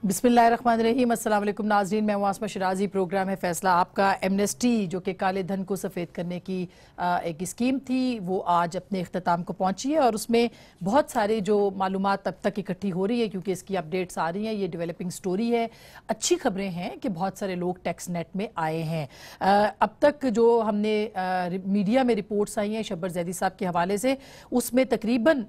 बिस्मिल्लाहिर्रहमानिर्रहीम। अस्सलाम वालेकुम नाज़रीन, मैं आसमा शिराजी। प्रोग्राम है फैसला आपका। एमनेस्टी जो कि काले धन को सफ़ेद करने की एक स्कीम थी वो आज अपने इख्तिताम को पहुंची है और उसमें बहुत सारी जो मालूमात अब तक इकट्ठी हो रही है क्योंकि इसकी अपडेट्स आ रही हैं। ये डेवलपिंग स्टोरी है। अच्छी खबरें हैं कि बहुत सारे लोग टैक्स नेट में आए हैं। अब तक जो हमने मीडिया में रिपोर्ट्स आई हैं शब्बर जैदी साहब के हवाले से, उसमें तकरीबन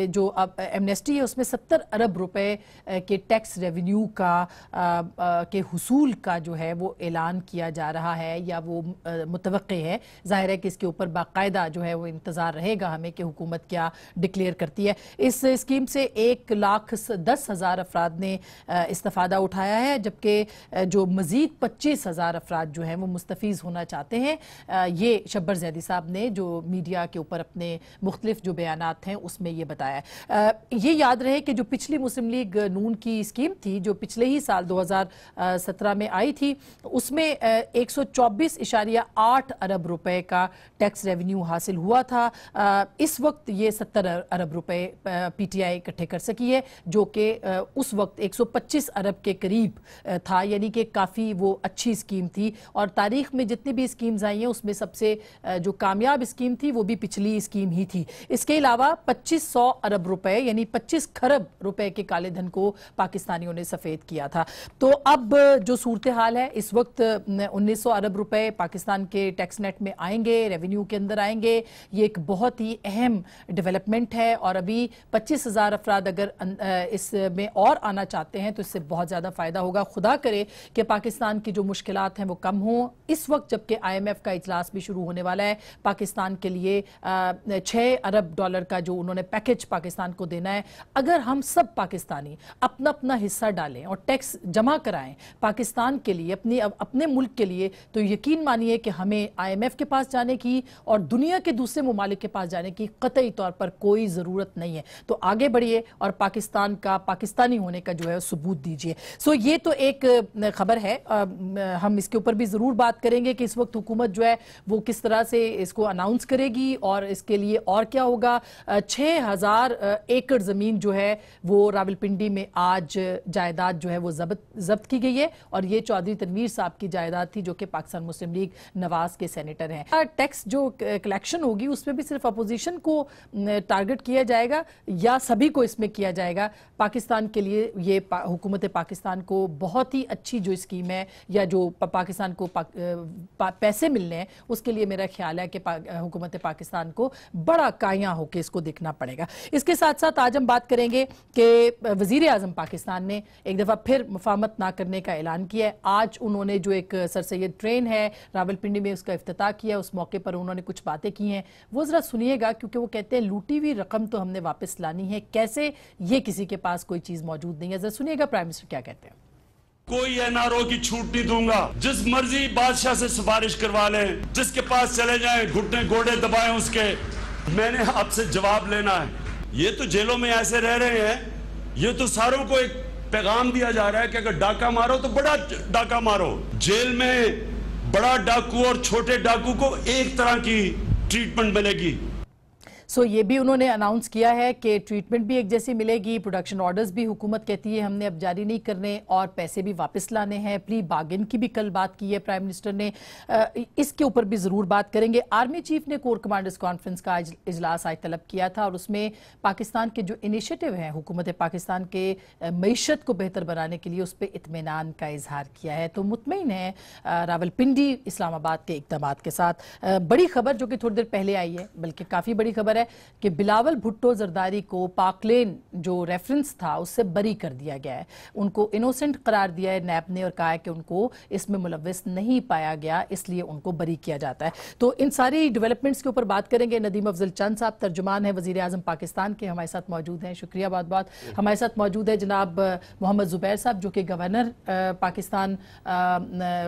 जो अब एमनेस्टी है उसमें 70 अरब रुपए के टैक्स रेवेन्यू के हुसूल का जो है वो ऐलान किया जा रहा है या वो मुतवक्के है। जाहिर है कि इसके ऊपर बाकायदा जो है वो इंतज़ार रहेगा हमें कि हुकूमत क्या डिक्लेयर करती है। इस स्कीम से 1,10,000 अफराद ने इस्तेफादा उठाया है, जबकि जो मज़ीद 25,000 अफराद जो हैं वो मुस्तफ़ीज़ होना चाहते हैं। ये शब्बर जैदी साहब ने जो मीडिया के ऊपर अपने मुख्तलिफ जो बयानात हैं उसमें ये बताया। ये याद रहे कि जो पिछली मुस्लिम लीग नून की स्कीम थी जो पिछले ही साल 2017 में आई थी उसमें 124.8 अरब रुपए का टैक्स रेवेन्यू हासिल हुआ था। इस वक्त ये 70 अरब रुपए पीटीआई इकट्ठे कर सकी है जो कि उस वक्त 125 अरब के करीब था, यानी कि काफ़ी वो अच्छी स्कीम थी। और तारीख में जितनी भी स्कीम्स आई हैं उसमें सबसे जो कामयाब स्कीम थी वो भी पिछली स्कीम ही थी। इसके अलावा 2500 अरब रुपए यानी 25 खरब रुपए के काले धन को पाकिस्तानियों ने सफ़ेद किया था। तो अब जो सूरत हाल है इस वक्त 1900 अरब रुपए पाकिस्तान के टैक्स नेट में आएंगे, रेवेन्यू के अंदर आएंगे। ये एक बहुत ही अहम डेवलपमेंट है और अभी 25,000 अफराद अगर इसमें और आना चाहते हैं तो इससे बहुत ज़्यादा फ़ायदा होगा। खुदा करे कि पाकिस्तान की जो मुश्किलात हैं वो कम हों। इस वक्त जबकि IMF का इजलास भी शुरू होने वाला है, पाकिस्तान के लिए 6 अरब डॉलर का जो उन्होंने पैकेज पाकिस्तान को देना है, अगर हम सब पाकिस्तानी अपना अपना हिस्सा डालें और टैक्स जमा कराएं पाकिस्तान के लिए, अपने मुल्क के लिए, तो यकीन मानिए कि हमें IMF के पास जाने की और दुनिया के दूसरे ममालिक के पास जाने की कतई तौर पर कोई ज़रूरत नहीं है। तो आगे बढ़िए और पाकिस्तान का पाकिस्तानी होने का जो है सबूत दीजिए। सो ये तो एक खबर है, हम इसके ऊपर भी ज़रूर बात करेंगे कि इस वक्त हुकूमत जो है वो किस तरह से इसको अनाउंस करेगी और इसके लिए और क्या होगा। 6,000 एकड़ ज़मीन जो है वो रावलपिंडी में आज जायदाद जो है वो जब्त की गई है और ये चौधरी तनवीर साहब की जायदाद थी जो कि पाकिस्तान मुस्लिम लीग नवाज के सेनेटर हैं। टैक्स जो कलेक्शन होगी उसमें भी सिर्फ अपोजिशन को टारगेट किया जाएगा या सभी को इसमें किया जाएगा? पाकिस्तान के लिए ये हुकूमत पाकिस्तान को बहुत ही अच्छी जो स्कीम है या जो पाकिस्तान को पैसे मिलने हैं उसके लिए मेरा ख्याल है कि हुकूमत पाकिस्तान को बड़ा काया होकर इसको देखना पड़ेगा। इसके साथ साथ आज हम बात करेंगे कि वज़ीर आज़म पाकिस्तान ने एक दफ़ा फिर मुफाहमत ना करने का ऐलान किया है। आज उन्होंने जो एक सर सैयद ट्रेन है रावलपिंडी में उसका इफ्तिताह किया, उस मौके पर उन्होंने कुछ बातें की हैं, वो ज़रा सुनिएगा क्योंकि वो कहते हैं लूटी हुई रकम तो हमने वापस लानी है, कैसे ये किसी के पास कोई चीज़ मौजूद नहीं है। ज़रा सुनिएगा प्राइम मिनिस्टर क्या कहते हैं। कोई NRO की छूट नहीं दूंगा, जिस मर्जी बादशाह से सिफारिश करवा लें, जिसके पास चले जाएं, घुटने घोड़े दबाएं उसके। मैंने आपसे जवाब लेना है। ये तो जेलों में ऐसे रह रहे हैं, ये तो सारों को एक पैगाम दिया जा रहा है कि अगर डाका मारो तो बड़ा डाका मारो। जेल में बड़ा डाकू और छोटे डाकू को एक तरह की ट्रीटमेंट मिलेगी। सो ये भी उन्होंने अनाउंस किया है कि ट्रीटमेंट भी एक जैसी मिलेगी। प्रोडक्शन ऑर्डर्स भी हुकूमत कहती है हमने अब जारी नहीं करने और पैसे भी वापस लाने हैं। प्री बार्गेन की भी कल बात की है प्राइम मिनिस्टर ने, इसके ऊपर भी ज़रूर बात करेंगे। आर्मी चीफ ने कोर कमांडर्स कॉन्फ्रेंस का इजलास आज तलब किया था और उसमें पाकिस्तान के जो इनिशिएटिव हैं हुकूमत पाकिस्तान के मईशत को बेहतर बनाने के लिए उस पर इत्मीनान का इजहार किया है। तो मुतमईन है रावलपिंडी इस्लामाबाद के इक़दामात के साथ। बड़ी खबर जो कि थोड़ी देर पहले आई है, बल्कि काफ़ी बड़ी खबर है कि बिलावल भुट्टो जरदारी को पाकलेन जो रेफरेंस था उससे बरी कर दिया गया है। उनको इनोसेंट करार दिया है नैब ने और कहा है कि उनको इसमें मुलव्विस नहीं पाया गया, इसलिए उनको बरी किया जाता है। तो इन सारी डेवलपमेंट्स के ऊपर बात करेंगे। नदीम अफजल चंद साहब तर्जुमान है वज़ीर आज़म पाकिस्तान के, हमारे साथ मौजूद हैं, शुक्रिया बहुत बहुत। हमारे साथ मौजूद है जनाब मोहम्मद ज़ुबैर साहब जो कि गवर्नर पाकिस्तान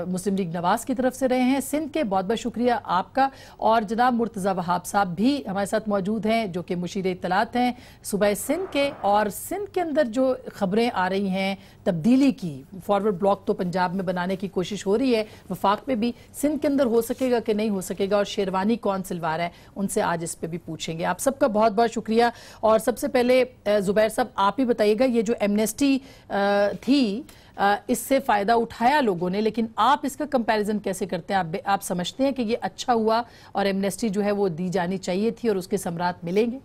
मुस्लिम लीग नवाज की तरफ से रहे हैं सिंध के, बहुत बहुत शुक्रिया आपका। और जनाब मुर्तज़ा वहाब साहब भी हमारे साथ मौजूद मौजूद हैं जो कि मुशीर इत्तलात हैं सुबह सिंध के, और सिंध के अंदर जो खबरें आ रही हैं तब्दीली की, फॉरवर्ड ब्लॉक तो पंजाब में बनाने की कोशिश हो रही है, वफाक में भी, सिंध के अंदर हो सकेगा कि नहीं हो सकेगा, और शेरवानी कौन सिलवा रहा है, उनसे आज इस पे भी पूछेंगे। आप सबका बहुत बहुत शुक्रिया। और सबसे पहले जुबैर साहब आप ही बताइएगा, ये जो एमनेस्टी थी इससे फायदा उठाया लोगों ने, लेकिन आप इसका कंपैरिजन कैसे करते हैं? आप समझते हैं कि ये अच्छा हुआ और एमनेस्टी जो है वो दी जानी चाहिए थी और उसके समरात मिलेंगे?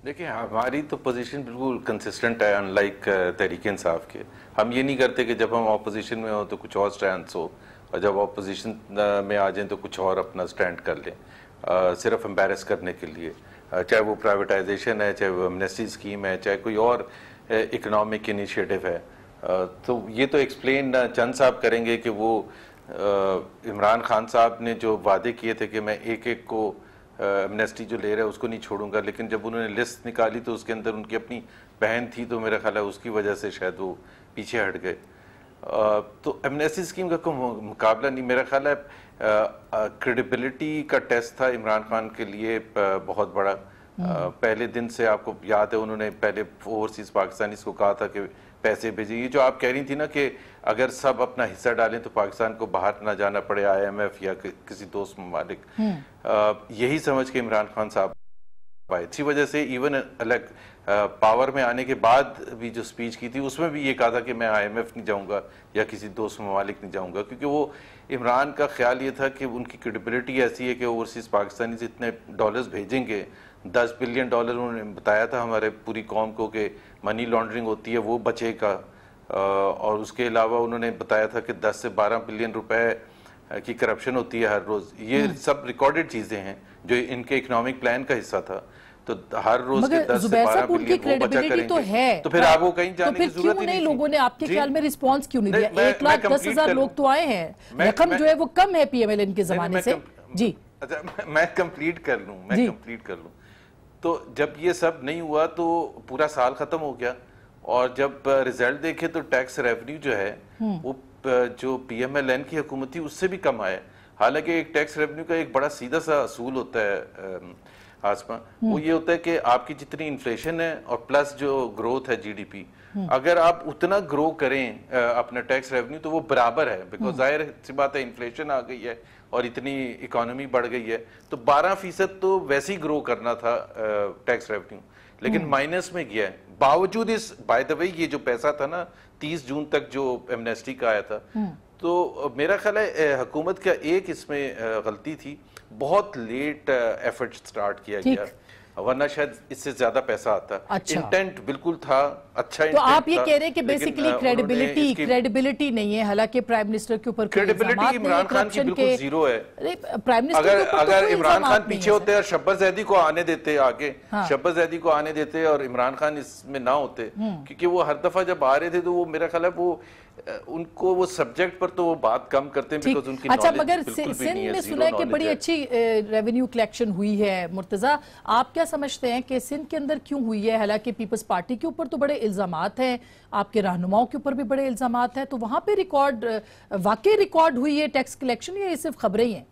देखिए, हमारी तो पोजीशन बिल्कुल कंसिस्टेंट है, अनलाइक तहरीक इंसाफ के। हम ये नहीं करते कि जब हम ऑपोजिशन में हो तो कुछ और स्टैंड हो, और जब ऑपोजिशन में आ जाएं तो कुछ और अपना स्टैंड कर लें, सिर्फ एम्बेरस करने के लिए। चाहे वो प्राइवेटाइजेशन है, चाहे वो एमनेस्टी स्कीम है, चाहे कोई और इकोनॉमिक इनिशिएटिव है। तो ये तो एक्सप्लेन चंद साहब करेंगे कि वो इमरान खान साहब ने जो वादे किए थे कि मैं एक एक को एमनेस्टी जो ले रहा है उसको नहीं छोड़ूंगा, लेकिन जब उन्होंने लिस्ट निकाली तो उसके अंदर उनकी अपनी बहन थी, तो मेरा ख्याल है उसकी वजह से शायद वो पीछे हट गए। तो एमनेस्टी स्कीम का कोई मुकाबला नहीं, मेरा ख्याल है क्रेडिबिलिटी का टेस्ट था इमरान खान के लिए बहुत बड़ा। पहले दिन से आपको याद है उन्होंने पहले ओवरसीज पाकिस्तानीज़ को कहा था कि पैसे भेजिए। ये जो आप कह रही थी ना कि अगर सब अपना हिस्सा डालें तो पाकिस्तान को बाहर ना जाना पड़े IMF या किसी दोस्त ममालिक, यही समझ के इमरान खान साहब आए। इसी वजह से इवन अलग पावर में आने के बाद भी जो स्पीच की थी उसमें भी ये कहा था कि मैं IMF नहीं जाऊंगा या किसी दोस्त ममालिक नहीं जाऊंगा, क्योंकि वो इमरान का ख्याल ये था कि उनकी क्रेडिबिलिटी ऐसी है कि ओवरसीज पाकिस्तानी से इतने डॉलर्स भेजेंगे, $10 बिलियन उन्होंने बताया था हमारे पूरी कौम को कि मनी लॉन्ड्रिंग होती है वो बचेगा, और उसके अलावा उन्होंने बताया था कि 10 से 12 बिलियन रुपए की करप्शन होती है हर रोज। ये सब रिकॉर्डेड चीजें हैं जो इनके इकोनॉमिक प्लान का हिस्सा था। तो हर रोज के 10 से 12 बिलियन वो बचा करेंगे, तो है, तो फिर आपको कहीं जाने की जरूरत ही नहीं। लोगों ने आपके ख्याल में रिस्पांस क्यों नहीं दिया? 1,10,000 लोग तो आए हैं, रकम जो है वो कम है PMLN के जमाने से। जी अच्छा, मैं कंप्लीट कर लूं। तो जब ये सब नहीं हुआ तो पूरा साल खत्म हो गया, और जब रिजल्ट देखे तो टैक्स रेवेन्यू जो है वो जो PMLN की हुकूमत थी उससे भी कम आया। हालांकि एक टैक्स रेवेन्यू का एक बड़ा सीधा सा असूल होता है आसमा, वो ये होता है कि आपकी जितनी इन्फ्लेशन है और प्लस जो ग्रोथ है GDP, अगर आप उतना ग्रो करें अपना टैक्स रेवेन्यू तो वो बराबर है, बिकॉज जाहिर सी बात है इन्फ्लेशन आ गई है और इतनी इकोनॉमी बढ़ गई है, तो 12% तो वैसे ही ग्रो करना था टैक्स रेवेन्यू, लेकिन माइनस में गया है। बावजूद इस, बाय द वे, ये जो पैसा था ना 30 जून तक जो एमनेस्टी का आया था, तो मेरा ख्याल है हुकूमत का एक इसमें गलती थी, बहुत लेट एफर्ट स्टार्ट किया गया, वरना शायद इससे ज्यादा पैसा आता। अच्छा। इंटेंट बिल्कुल था, अच्छा तो आप ये कह रहे हैं कि बेसिकली क्रेडिबिलिटी नहीं है, हालांकि प्राइम मिनिस्टर के ऊपर क्रेडिबिलिटी इमरान खान की बिल्कुल जीरो है। प्राइम मिनिस्टर अगर इमरान खान पीछे होते और शब्बत ज़ैदी को आने देते आगे, शब्बत ज़ैदी को आने देते और इमरान खान इसमें ना होते, क्योंकि वो हर दफा जब आ रहे थे तो वो मेरा ख्याल है वो उनको वो सब्जेक्ट पर तो वो बात कम करते हैं, बिकॉज़ उनकी अच्छा, मगर सिंध में सुना है कि बड़ी अच्छी रेवेन्यू कलेक्शन हुई है। मुर्तजा, आप क्या समझते हैं कि सिंध के अंदर क्यों हुई है? हालांकि पीपल्स पार्टी के ऊपर तो बड़े इल्जामात हैं, आपके रहनुमाओं के ऊपर भी बड़े इल्जामात हैं, तो वहां पे रिकॉर्ड वाकई रिकॉर्ड हुई है टैक्स कलेक्शन, या ये सिर्फ खबरें ही हैं?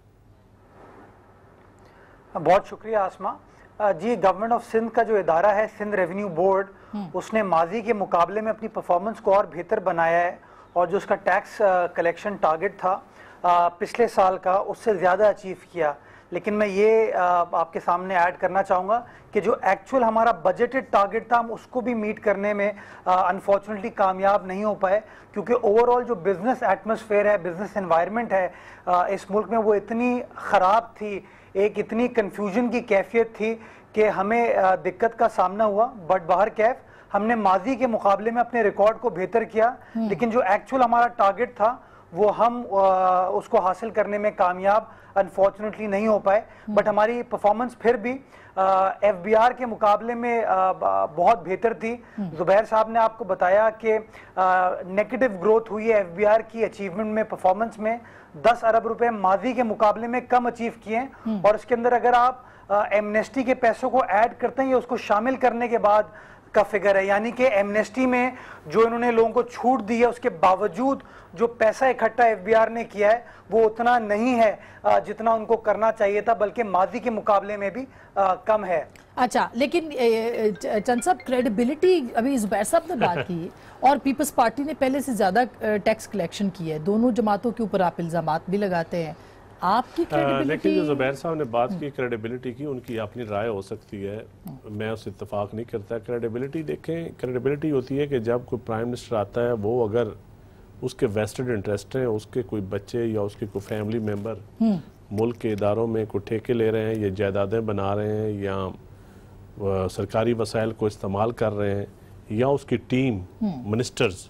बहुत शुक्रिया आसमा जी। गवर्नमेंट ऑफ सिंध का जो इदारा है सिंध रेवेन्यू बोर्ड, उसने माजी के मुकाबले में अपनी परफॉर्मेंस को और बेहतर बनाया है, और जो उसका टैक्स कलेक्शन टारगेट था पिछले साल का, उससे ज़्यादा अचीव किया। लेकिन मैं ये आपके सामने ऐड करना चाहूँगा कि जो एक्चुअल हमारा बजटेड टारगेट था हम उसको भी मीट करने में अनफॉर्चुनेटली कामयाब नहीं हो पाए, क्योंकि ओवरऑल जो बिज़नेस एटमॉस्फेयर है, बिज़नेस एनवायरनमेंट है इस मुल्क में, वो इतनी ख़राब थी, एक इतनी कन्फ्यूजन की कैफियत थी कि हमें दिक्कत का सामना हुआ। बट बाहर कैफ हमने माजी के मुकाबले में अपने रिकॉर्ड को बेहतर किया, लेकिन जो एक्चुअल हमारा टारगेट था वो हम उसको हासिल करने में कामयाब अनफॉर्चुनेटली नहीं हो पाए। बट हमारी परफॉर्मेंस फिर भी FBR के मुकाबले में बहुत बेहतर थी। जुबैर साहब ने आपको बताया कि नेगेटिव ग्रोथ हुई है FBR की अचीवमेंट में, परफॉर्मेंस में 10 अरब रुपए माजी के मुकाबले में कम अचीव किए, और इसके अंदर अगर आप एमनेस्टी के पैसों को ऐड करते हैं या उसको शामिल करने के बाद का फिगर है, यानी कि एमनेस्टी में जो इन्होंने लोगों को छूट दी है उसके बावजूद जो पैसा इकट्ठा एफबीआर ने किया है वो उतना नहीं है जितना उनको करना चाहिए था, बल्कि माजी के मुकाबले में भी कम है। अच्छा, लेकिन चंद साहब, क्रेडिबिलिटी अभी जुबैर साहब ने बात की और पीपल्स पार्टी ने पहले से ज्यादा टैक्स कलेक्शन की है, दोनों जमातों के ऊपर आप इल्जामात भी लगाते हैं, आपकी क्रेडिबिलिटी? लेकिन जो जुबैर साहब ने बात की क्रेडिबिलिटी की, उनकी अपनी राय हो सकती है, मैं उससे इत्तेफाक नहीं करता। क्रेडिबिलिटी देखें, क्रेडिबिलिटी होती है कि जब कोई प्राइम मिनिस्टर आता है, वो अगर उसके वेस्टेड इंटरेस्ट हैं, उसके कोई बच्चे या उसके कोई फैमिली मेंबर मुल्क के इदारों में कोई ठेके ले रहे हैं या जायदादें बना रहे हैं या सरकारी वसाइल को इस्तेमाल कर रहे हैं, या उसकी टीम मिनिस्टर्स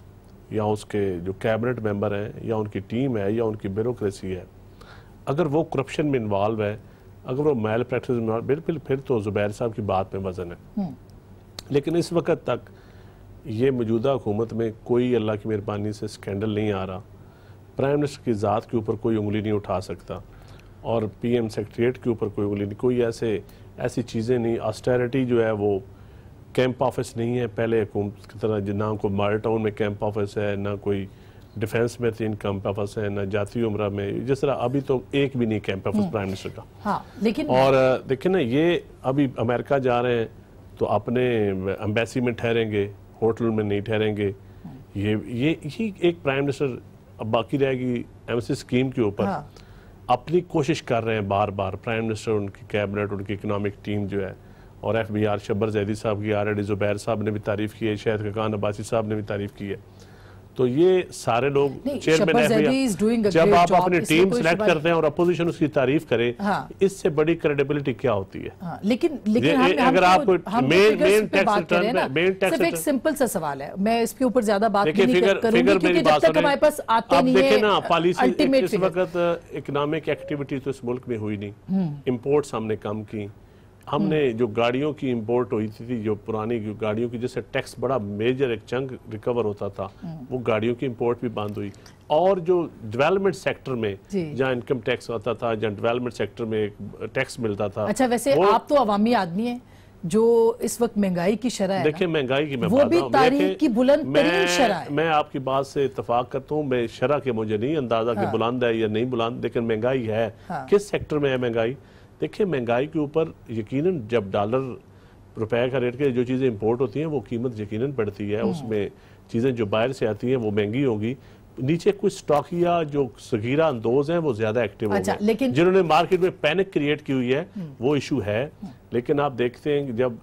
या उसके जो कैबिनेट मेंबर हैं या उनकी टीम है या उनकी ब्यूरोक्रेसी है, अगर वो करप्शन में इन्वॉल्व है, अगर वो मैल प्रैक्टिस में इन्वॉल्व, बिल्कुल फिर तो जुबैर साहब की बात में वजन है। लेकिन इस वक्त तक ये मौजूदा हुकूमत में कोई अल्लाह की मेहरबानी से स्कैंडल नहीं आ रहा, प्राइम मिनिस्टर की ज़ात के ऊपर कोई उंगली नहीं उठा सकता और पीएम सेक्रेटरीट के ऊपर कोई उंगली नहीं, कोई ऐसी चीज़ें नहीं। ऑस्टेरिटी जो है वो कैंप ऑफिस नहीं है पहले हुकूमत की तरह, ना कोई मॉडल टाउन में कैंप ऑफिस है, ना कोई डिफेंस में 3 कैंप ऑफिस है, ना जाती उम्रा में, जिस तरह अभी तो एक भी नहीं कैंप ऑफिस प्राइम मिनिस्टर का। हाँ, लेकिन और देखिए ना, ये अभी अमेरिका जा रहे हैं तो अपने एम्बेसी में ठहरेंगे, होटल में नहीं ठहरेंगे। ये एक प्राइम मिनिस्टर, अब बाकी रहेगी एमएससी स्कीम के ऊपर। हाँ। अपनी कोशिश कर रहे हैं बार बार प्राइम मिनिस्टर, उनकी कैबिनेट, उनकी इकोनॉमिक टीम जो है, और एफबीआर शब्बर जैदी साहब की ऑलरेडी जुबैर साहब ने भी तारीफ की है, शायद खान अब्बासी साहब ने भी तारीफ की है। तो ये सारे लोग चेयरमैन एफबीआर, जब आप अपनी टीम सिलेक्ट करते हैं और अपोजिशन उसकी तारीफ करे, हाँ। इससे बड़ी क्रेडिबिलिटी क्या होती है? हाँ, लेकिन अगर आप मेन टैक्स रिटर्न, सिर्फ एक सिंपल सा सवाल है, मैं इसके ऊपर ज्यादा बात नहीं फिगर करूंगी क्योंकि जब तक हमारे पास आते नहीं है ना पॉलिसी। अल्टीमेट इस वक्त इकोनॉमिक एक्टिविटी तो इस मुल्क में हुई नहीं, इंपोर्ट्स हमने कम की, हमने जो गाड़ियों की इंपोर्ट हुई थी, जो पुरानी गाड़ियों की जिससे टैक्स बड़ा मेजर एक चंक रिकवर होता था, वो गाड़ियों की इंपोर्ट भी बंद हुई। और जो डेवलपमेंट सेक्टर में जहाँ इनकम टैक्स आता था, जहाँ डेवलपमेंट सेक्टर में टैक्स मिलता था। अच्छा, वैसे आप तो अवामी आदमी हैं, जो इस वक्त महंगाई की शरह है, देखिए महंगाई की मैं वो भी तारीख की बुलंद तरीन शरह है। मैं आपकी बात से इत्तेफाक करता हूँ, मैं शरह के मुझे नहीं अंदाजा कि बुलंद है या नहीं बुलंद, लेकिन महंगाई है। किस सेक्टर में है महंगाई? देखिए महंगाई के ऊपर यकीनन जब डॉलर रुपए का रेट के जो चीज़ें इंपोर्ट होती हैं वो कीमत यकीनन बढ़ती है, उसमें चीज़ें जो बाहर से आती हैं वो महंगी होगी। नीचे कुछ स्टॉकिया जो सगीरा अंदोज हैं वो ज्यादा एक्टिव हो गए, लेकिन जिन्होंने मार्केट में पैनिक क्रिएट की हुई है वो इशू है। लेकिन आप देखते हैं जब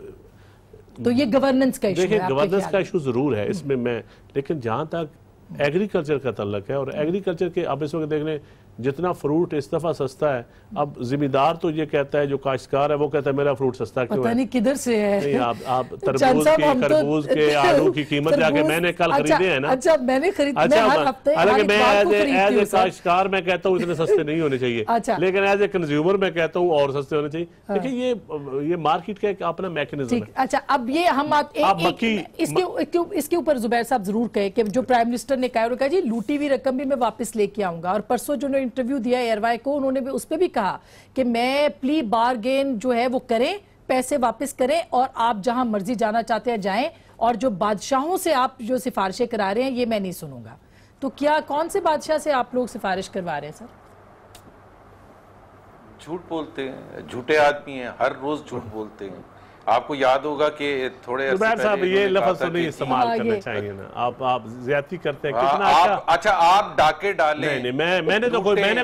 तो ये गवर्नेंस का इशू है, देखिए गवर्नेंस का इशू जरूर है इसमें मैं, लेकिन जहां तक एग्रीकल्चर का तल्लक है, और एग्रीकल्चर के अब इस वक्त देख लें जितना फ्रूट इस दफा सस्ता है, अब जिम्मेदार तो ये कहता है, जो काश्तकार है वो कहता है मेरा फ्रूट सस्ता क्यों है, पता नहीं किधर से है। नहीं आप तरबूज के, खरबूज के, आलू की कीमत जाके मैंने कल खरीदे हैं ना। अच्छा मैंने खरीदे, हालांकि मैं एज ए काश्तकार मैं कहता हूँ इतने सस्ते नहीं होने चाहिए, लेकिन एज ए कंज्यूमर मैं कहता हूँ और सस्ते होने चाहिए। देखिए ये मार्केट का एक अपना मैकेनिज्म है। अच्छा अब ये हम इसके ऊपर जुबैर साहब जरूर कहे कि जो प्राइम मिनिस्टर ने कहा जी लूटी हुई रकम भी मैं वापस लेके आऊंगा, और परसों जो इंटरव्यू दिया एयरवाई को उन्होंने भी उस पर भी कहा कि मैं प्ली बारगेन जो है वो करें, पैसे वापस करें और आप जहां मर्जी जाना चाहते हैं जाएं, और जो बादशाहों से आप जो सिफारिशें करा रहे हैं ये मैं नहीं सुनूंगा। तो क्या कौन से बादशाह से आप लोग सिफारिश करवा रहे हैं सर? झूठ बोलते हैं, झूठे आदमी हैं, हर रोज झूठ बोलते हैं। आपको याद होगा कि थोड़े जुबैर साहब ये लफ्ज तो नहीं इस्तेमाल करना चाहिए ना, आप ज्यादती करते हैं कितना। अच्छा आप डाके डालें। नहीं मैंने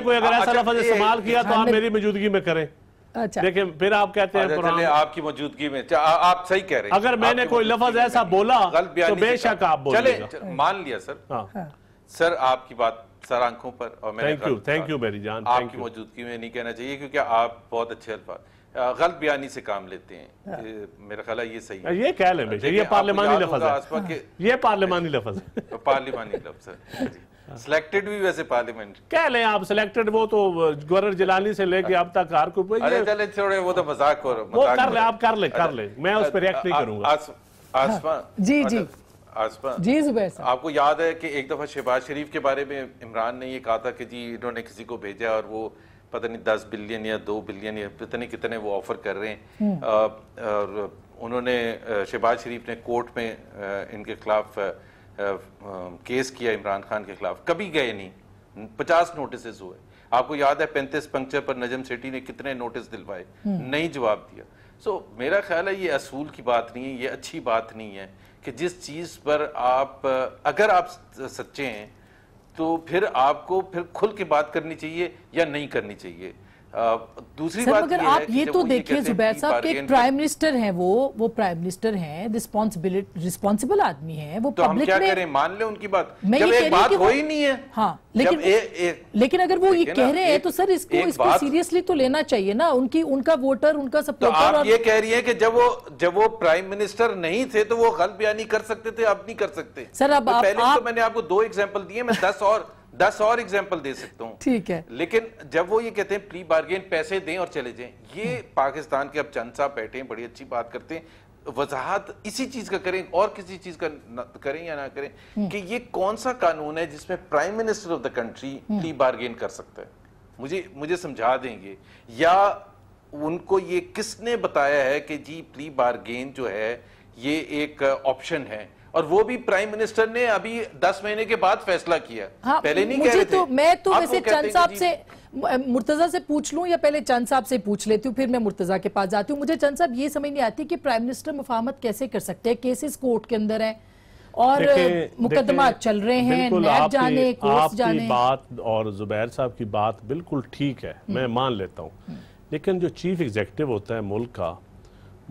कोई अगर ऐसा लफ्ज इस्तेमाल किया तो आप मेरी मौजूदगी में करें। अच्छा लेकिन फिर आप कहते हैं आपकी मौजूदगी में, आप सही कह रहे हैं। अगर मैंने कोई लफ्ज ऐसा बोला तो बेशक आप बोले, मान लिया सर। सर आपकी बात सर आंखों पर, और थैंक यू मेरी जान, आपकी मौजूदगी में नहीं कहना चाहिए क्योंकि आप बहुत अच्छे अल्फाज गलत बयानी से काम लेते हैं। मेरा ख्याल है ये सही है, ये कह लें ये पार्लिमानी लफ्ज है, ये पार्लिमानी लफ्ज है, पार्लिमानी लफ्ज सिलेक्टेड भी वैसे पार्लियामेंट कह लें आप सिलेक्टेड, वो तो गवर्नर जिलानी से लेके अब तक हर कोई। अरे चले छोड़े वो तो मजाक हो रहा, वो कर ले, आप कर ले, मैं उस पर रिएक्ट नहीं करूंगा। आसमा जी आसमा जी जुबैर साहब, आपको याद है कि एक दफा शहबाज शरीफ के बारे में इमरान ने ये कहा था कि जी इन्होंने किसी को भेजा और वो पता नहीं 10 बिलियन या 2 बिलियन या पता नहीं कितने वो ऑफर कर रहे हैं। और उन्होंने शहबाज शरीफ ने कोर्ट में इनके खिलाफ केस किया इमरान खान के खिलाफ, कभी गए नहीं, 50 नोटिस हुए। आपको याद है 35 पंक्चर पर नजम सेठी ने कितने नोटिस दिलवाए, नहीं जवाब दिया। सो मेरा ख्याल है ये असूल की बात नहीं है, ये अच्छी बात नहीं है कि जिस चीज पर आप अगर आप सच्चे हैं तो फिर आपको फिर खुल के बात करनी चाहिए या नहीं करनी चाहिए। दूसरी बात मगर आप ये तो देखिए जुबैर साहब के प्राइम मिनिस्टर हैं, वो प्राइम मिनिस्टर हैं, रिस्पॉन्सिबल आदमी हैं, वो तो पब्लिक हम क्या में करें, मान ले उनकी बात, मैं जब ये कह एक रही बात कि हो ही नहीं है। हाँ, लेकिन अगर वो ये कह रहे हैं तो सर इसको सीरियसली तो लेना चाहिए ना, उनका वोटर, उनका सपोर्टर। तो आप ये कह रही हैं कि जब वो प्राइम मिनिस्टर नहीं थे तो वो गलत बयानी कर सकते थे, अब नहीं कर सकते सर। अब पहले तो मैंने आपको 2 एग्जाम्पल दिए, मैं 10 और एग्जाम्पल दे सकता हूँ, ठीक है। लेकिन जब वो ये कहते हैं प्ली बार्गेन, पैसे दें और चले जाएं, ये पाकिस्तान के अब चंद साहब बैठे हैं, बड़ी अच्छी बात करते हैं, वजाहत इसी चीज का करें और किसी चीज का करें या ना करें कि ये कौन सा कानून है जिसमें prime minister of the country plea bargain कर सकता है। मुझे समझा देंगे, या उनको ये किसने बताया है कि जी प्ली बार्गेन जो है ये एक ऑप्शन है, और वो भी प्राइम मिनिस्टर ने अभी 10 महीने के बाद फैसला किया। हाँ, पहले नहीं कह रहे थे। मैं तो वैसे चंद साहब से, मुर्तजा से पूछ लूं या पहले चंद साहब से पूछ लेती हूँ, फिर मैं मुर्तजा के पास जाती हूँ। मुझे चंद साहब ये समझ नहीं आती कि प्राइम मिनिस्टर मुफाहमत कैसे कर सकते हैं, केसेस कोर्ट के अंदर है और मुकदमा चल रहे हैं, नैब जाने, कोर्ट जाने। बात और जुबैर साहब की बात बिल्कुल ठीक है, मैं मान लेता हूँ, लेकिन जो चीफ एग्जीक्यूटिव होता है मुल्क का,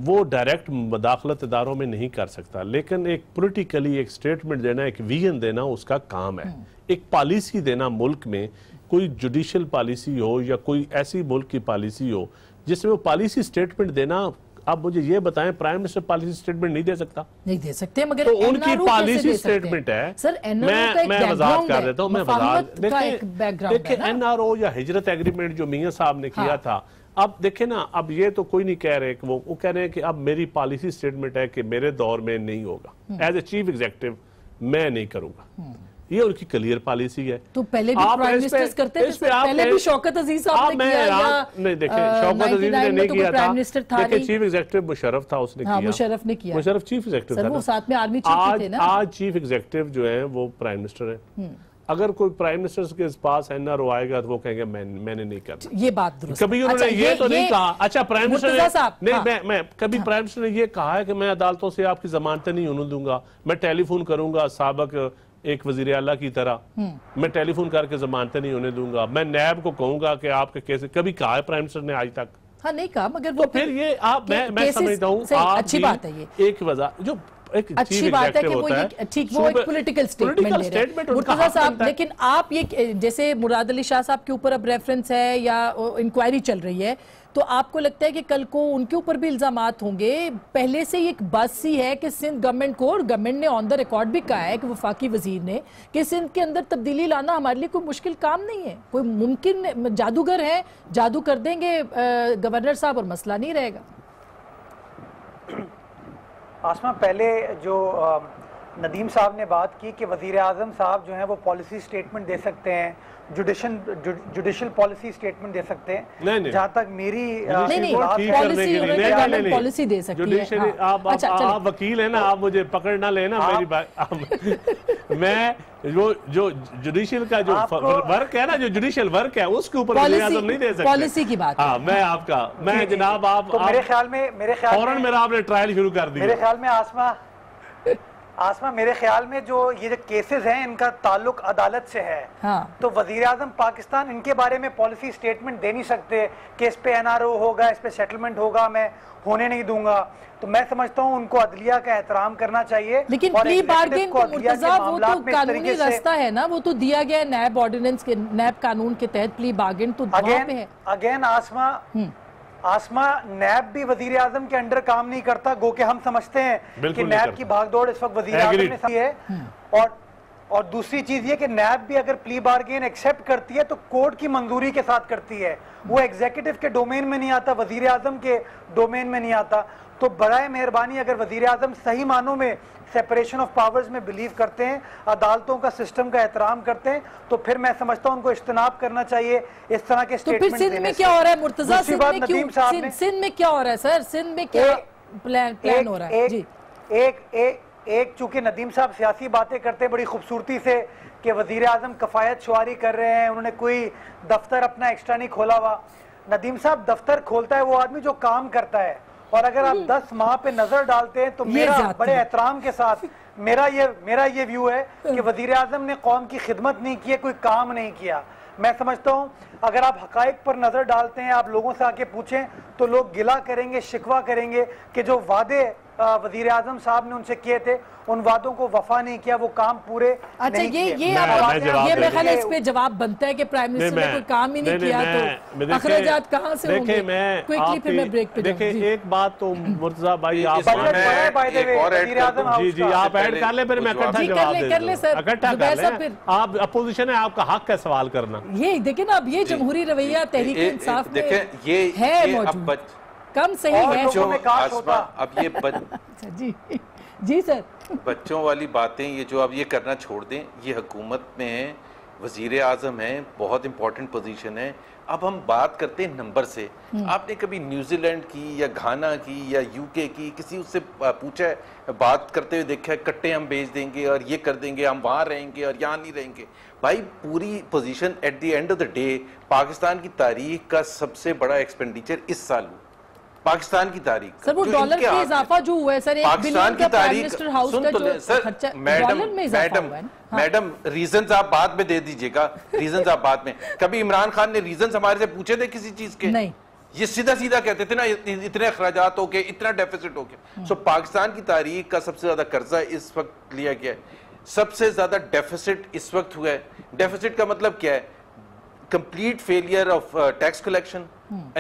वो डायरेक्ट मदाखलत इदारों में नहीं कर सकता, लेकिन एक पॉलिटिकली एक स्टेटमेंट देना, एक विजन देना उसका काम है। एक पॉलिसी देना मुल्क में, कोई जुडिशियल पॉलिसी हो या कोई ऐसी मुल्क की पॉलिसी हो जिसमें वो पॉलिसी स्टेटमेंट देना। आप मुझे ये बताएं, प्राइम मिनिस्टर पॉलिसी स्टेटमेंट नहीं दे सकता? नहीं दे सकते, मगर तो उनकी पॉलिसी स्टेटमेंट है। सर, मैं वजाहत कर देता हूँ, मैं वजाहत देखिए NRO या हिजरत एग्रीमेंट जो मियां साहब ने किया था, अब देखे ना, अब ये तो कोई नहीं कह रहे कि वो कह रहे हैं कि अब मेरी पॉलिसी स्टेटमेंट है कि मेरे दौर में नहीं होगा, एज ए चीफ एग्जीक्यूटिव मैं नहीं करूंगा, ये उनकी क्लियर पॉलिसी है। तो पहले भी प्राइम मिनिस्टर्स करते थे, पहले भी शौकत अजीज साहब ने किया, या नहीं देखे शौकत अजीज ने नहीं किया था, देखिए चीफ एग्जीक्यूटिव मुशर्रफ था, उसने किया, मुशर्रफ ने किया, मुशर्रफ चीफ एग्जीक्यूटिव था, वो साथ में आर्मी चीफ थे ना। आज चीफ एग्जीक्यूटिव जो है वो प्राइम मिनिस्टर है। अगर कोई प्राइम मिनिस्टर के पास NRO आएगा तो वो कहेंगे मैंने नहीं करना। ये बात दुरुस्त। कभी उन्होंने ये तो नहीं कहा, अच्छा प्राइम मिनिस्टर ने नहीं, मैं कभी प्राइम मिनिस्टर ने ये कहा है कि मैं अदालतों से आपकी जमानतें नहीं होने दूंगा, मैं टेलीफोन करूंगा साबिक एक वजीर आला की तरह, मैं टेलीफोन करके जमानतें नहीं होने दूंगा, मैं नैब को कहूंगा कि आपके केस, कभी कहा है प्राइम मिनिस्टर ने आज तक? हाँ, नहीं कहा, मगर वो फिर ये आप मैं समझता हूँ अच्छी बात है, ये एक वजह जो अच्छी बात है कि वो ये ठीक, वो एक पॉलिटिकल स्टेटमेंट ले रहे हैं मुर्तजा साहब। लेकिन आप ये जैसे मुराद अली शाह साहब के ऊपर अब रेफरेंस है या इंक्वायरी चल रही है, तो आपको लगता है कि कल को उनके ऊपर भी इल्जामात होंगे? पहले से एक बात सी है कि सिंध गवर्नमेंट को, और गवर्नमेंट ने ऑन द रिकॉर्ड भी कहा है कि वफाकी वजीर ने, कि सिंध के अंदर तब्दीली लाना हमारे लिए कोई मुश्किल काम नहीं है, कोई मुमकिन जादूगर है, जादू कर देंगे गवर्नर साहब और मसला नहीं रहेगा। आसमा, पहले जो नदीम साहब ने बात की कि वजीर आजम साहब जो हैं वो पॉलिसी स्टेटमेंट दे सकते हैं, जुडिशियल पॉलिसी स्टेटमेंट दे सकते हैं। जहां तक मेरी पॉलिसी दे सकती है। आप वकील है ना, आप मुझे पकड़ ना लेना मेरी बात। मैं जो जुडिशियल का जो वर्क है ना, जो जुडिशियल वर्क है उसके ऊपर वज़ीर आज़म नहीं दे सकते पॉलिसी की बात। हाँ, मैं आपका मैं जनाब आप मेरे ख्याल में फौरन मेरा आपने ट्रायल शुरू कर दिया। मेरे ख्याल में आसमा मेरे ख्याल में जो ये जो केसेस हैं इनका ताल्लुक अदालत से है। हाँ। तो वजीर आजम पाकिस्तान इनके बारे में पॉलिसी स्टेटमेंट दे नहीं सकते कि इस पे NRO होगा, इस पे सेटलमेंट होगा, मैं होने नहीं दूंगा। तो मैं समझता हूँ उनको अदलिया का एहतराम करना चाहिए। लेकिन प्ली बार्गेन को मुर्तजा, वो तो कानूनी रास्ता है ना, वो तो दिया गया नैब ऑर्डिनेंस के, नैब कानून के तहत प्ली बार्गेन तो अगेन आसमा नैब भी वजीर आजम के अंडर काम नहीं करता, गो के हम समझते हैं कि नैब की भागदौड़ इस वक्त वजीर आजम ने की है। और दूसरी चीज ये कि नैब भी अगर प्ली बार्गेन एक्सेप्ट करती है तो कोर्ट की मंजूरी के साथ करती है, वो एग्जीक्यूटिव के डोमेन में नहीं आता, वजीर आजम के डोमेन में नहीं आता। तो बराए मेहरबानी अगर वजीर आजम सही मानों में सेपरेशन ऑफ पावर्स में बिलीव करते हैं, अदालतों का सिस्टम का एहतराम करते हैं, तो फिर मैं समझता हूं उनको इज्तनाब करना चाहिए इस तरह के तो फिर सिंध में क्या हो रहा है मुर्तजा? सिंध में क्यों, सिंध में क्या हो रहा है सर? सिंध में क्या प्लान हो रहा है? जी एक चूंकि नदीम साहब सियासी बातें करते हैं बड़ी खूबसूरती से कि वजीर आजम कफायत शुआरी कर रहे हैं, उन्होंने कोई दफ्तर अपना एक्स्ट्रा नहीं खोला हुआ। नदीम साहब, दफ्तर खोलता है वो आदमी जो काम करता है, और अगर आप 10 माह पे नजर डालते हैं तो मेरा बड़े एहतराम के साथ मेरा ये व्यू है कि वजीर आजम ने कौम की खिदमत नहीं की है, कोई काम नहीं किया। मैं समझता हूं अगर आप हकाइक पर नजर डालते हैं, आप लोगों से आके पूछें तो लोग गिला करेंगे, शिकवा करेंगे कि जो वादे वजीर आजम साहब ने उनसे किए थे उन वादों को वफा नहीं किया, वो काम पूरे नहीं किए। ये मेरे ख्याल इस पे जवाब बनता है कि प्राइम मिनिस्टर ने कोई काम ही नहीं किया तो अखराजात कहां से होंगे? क्विकली फिर मैं ब्रेक पे देखिए एक बात तो मुर्तजा भाई आप जी आप ऐड कर ले, फिर मैं इकट्ठा जवाब कर ले सर, इकट्ठा कर ले। आप अपोजिशन है, आपका हक है सवाल करना। ये देखिए ना, अब ये जमहूरी रवैया तहरीक इंसाफ में है मौजूद, कम सही है। अब ये जी सर, बच्चों वाली बातें ये जो अब ये करना छोड़ दें, ये हुकूमत में है, वजीर आजम है, बहुत इंपॉर्टेंट पोजीशन है। अब हम बात करते हैं नंबर से। आपने कभी न्यूजीलैंड की या घाना की या यूके की किसी उससे पूछा है, बात करते हुए देखा है कट्टे हम बेच देंगे और ये कर देंगे, हम वहाँ रहेंगे और यहाँ नहीं रहेंगे? भाई पूरी position at the end of the day Pakistan की तारीख का सबसे बड़ा एक्सपेंडिचर इस साल हुआ, पाकिस्तान की तारीख। सर वो डॉलर में इजाफा जो हुआ है सर, पाकिस्तान की तारीख सुन तो सर, मैडम रीजंस आप बाद में दे दीजिएगा, रीजंस आप बाद में। कभी इमरान खान ने रीजंस हमारे से पूछे थे किसी चीज के? नहीं, ये सीधा सीधा कहते थे ना, इतने अखराजात हो गए, इतना डेफिसिट हो गया। सो पाकिस्तान की तारीख का सबसे ज्यादा कर्जा इस वक्त लिया गया है, सबसे ज्यादा डेफिसिट इस वक्त हुआ है। डेफिसिट का मतलब क्या है? complete failure of tax collection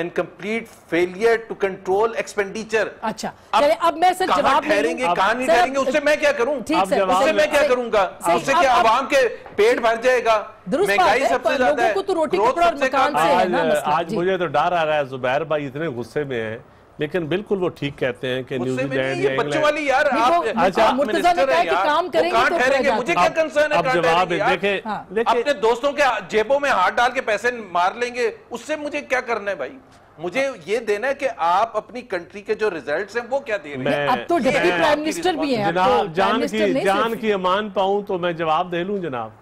and complete failure to control expenditure। अच्छा, चलिए अब मैं सर जवाब ठहरेंगे, कहां नहीं ठहरेंगे, उससे मैं क्या करूं? उससे मैं क्या करूंगा? उससे क्या आवाम के पेट भर जाएगा? महंगाई सबसे ज्यादा है, लोगों को तो रोटी कपड़ा और मकान से है ना मसला। आज मुझे तो डर आ रहा है, जुबैर भाई इतने गुस्से में है, लेकिन बिल्कुल वो ठीक कहते हैं कि न्यूजीलैंड या बच्चों वाली यार अच्छा मुर्तजा ने कहा कि काम करेंगे तो ठहरेंगे, मुझे क्या कंसर्न है? अब जवाब देखे अपने दोस्तों के जेबों में हाथ डाल के पैसे मार लेंगे, उससे मुझे क्या करना है भाई? मुझे ये देना है कि आप अपनी कंट्री के जो रिजल्ट्स हैं वो क्या दे रहे हैं। अब तो डिप्टी प्राइम मिनिस्टर भी हैं, जनाब जान की अमान पाऊं तो मैं जवाब दे लूं जनाब।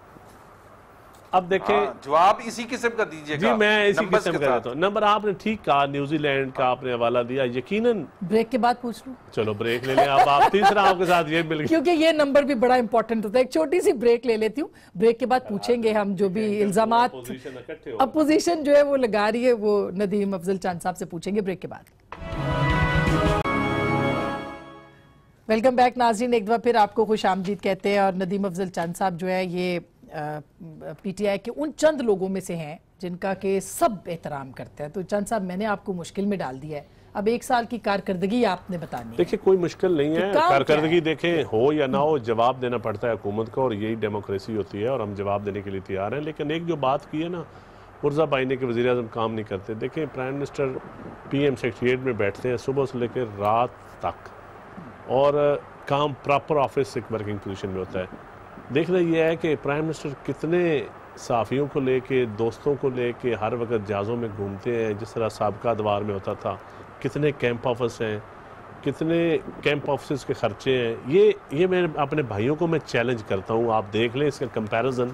अब देखें जवाब इसी किस्म का दीजिएगा। जी मैं इसी किस्म का देता हूं। नंबर आपने ठीक कहा, न्यूजीलैंड का आपने हवाला दिया, यकीनन ब्रेक के बाद पूछ लूं। चलो ब्रेक ले लें। अब आप तीसरा आपके साथ ये मिल गया, क्योंकि ये नंबर भी बड़ा इंपॉर्टेंट होता है। एक छोटी सी ब्रेक ले लेती हूँ, ब्रेक के बाद पूछेंगे हम जो भी इल्जामात अपोजिशन जो है वो लगा रही है, वो नदीम अफजल चांद साहब से पूछेंगे ब्रेक के बाद। वेलकम बैक नाज़रीन, एक बार फिर आपको खुश आमदीद कहते हैं। और नदीम अफजल चांद साहब जो है ये पीटीआई के उन चंद लोगों में से हैं जिनका के सब एहतराम करते हैं। तो चंद साहब मैंने आपको मुश्किल में डाल दिया है, अब 1 साल की कारकर्दगी आपने बतानी है। देखिए कोई मुश्किल नहीं है, कारकर्दगी देखें हो या ना हो जवाब देना पड़ता है हुकूमत को, और यही डेमोक्रेसी होती है और हम जवाब देने के लिए तैयार हैं। लेकिन एक जो बात की है ना मुर्जा भाई ने कि वज़ीर आज़म काम नहीं करते, देखें प्राइम मिनिस्टर PM सेक्रेटरीट में बैठते हैं सुबह से लेकर रात तक, और काम प्रॉपर ऑफिस एक वर्किंग पोजीशन में होता है। देखना यह है कि प्राइम मिनिस्टर कितने साफ़ियों को लेके, दोस्तों को लेके हर वक्त जहाज़ों में घूमते हैं, जिस तरह साबका दवार में होता था, कितने कैंप ऑफिस हैं, कितने कैंप ऑफिस के खर्चे हैं। ये मैं अपने भाइयों को मैं चैलेंज करता हूँ, आप देख लें इसका कंपैरिजन।